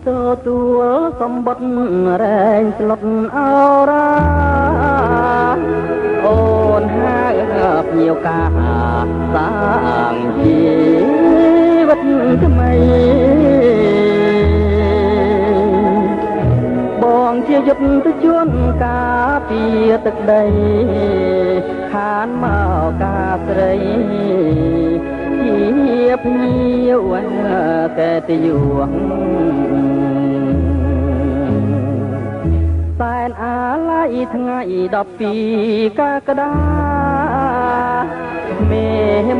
ទទួលសម្បត្តិរែងស្លុតអរ៉ាអូនហើយភ្ញៀវការសាងជីវិតថ្មីបងជាយុទ្ធទៅជួនការពីទឹកដីខានមកការស្រីជាភ្ញៀវកែតយួងសែនអាឡ័យថ្ងៃ12កក្កដាមេ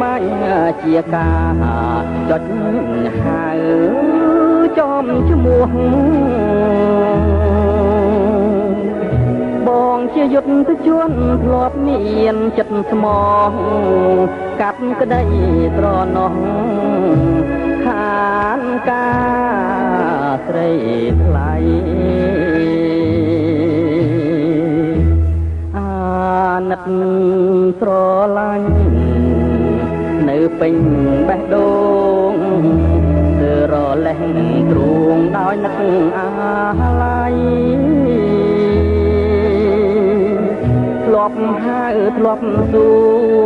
ម៉ាញ់ជាការចុចហៅចំឈ្មោះបងជាយុទ្ធទៅជួនធ្លាប់មានចិត្តស្មោះកាត់ក្តីត្រណោះខានការស្រីថ្លៃអាណិតស្រឡាញ់នៅពេញបេះដូងទើរលេះទ្រូងដោយនឹកអាឡ័យធ្លាប់ហៅធ្លាប់សួ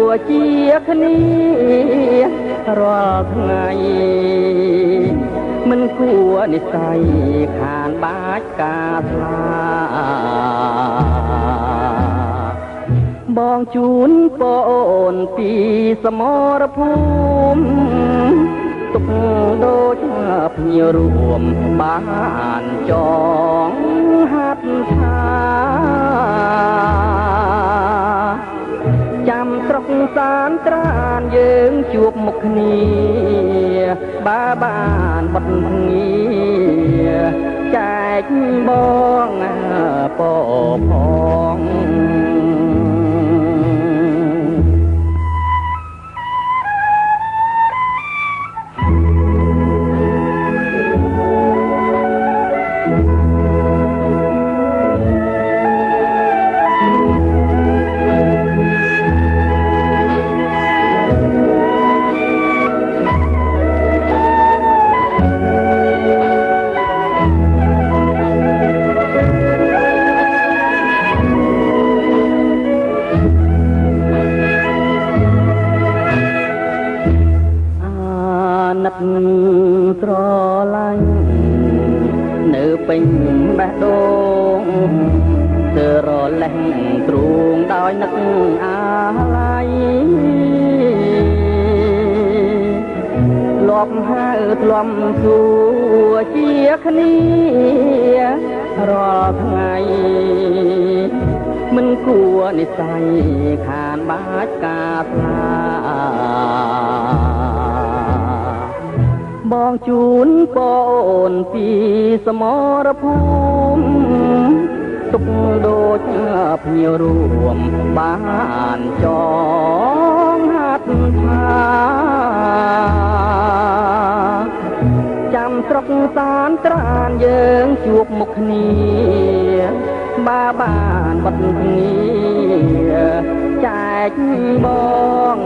រជាគ្នារាល់ថ្ងៃមិនគួរនិស័យខានបាច់ការស្លាបងជូនបងអូនពីសមរភូមិទុកដូចភ្ញៀវរួមបានចងហាត់ថាចាំស្រុកសានត្រានយើងជួបមុខគ្នាបើបានបត់ងារចែកបងពផងស្រឡាញ់នៅពេញបេះដូងទើរលេះទ្រូងដោយនឹកអាឡ័យធ្លាប់ហៅធ្លាប់សួរជាគ្នារាល់ថ្ងៃមិនគួរនិស័យខានបាច់ការស្លាបងជូនបងអូនពីសមរភូមិទុកដូចភ្ញៀវរួមបានចងហាត់ថាចាំស្រុកសានត្រានយើងជួបមុខគ្នាបើបានបត់ងារចែកបង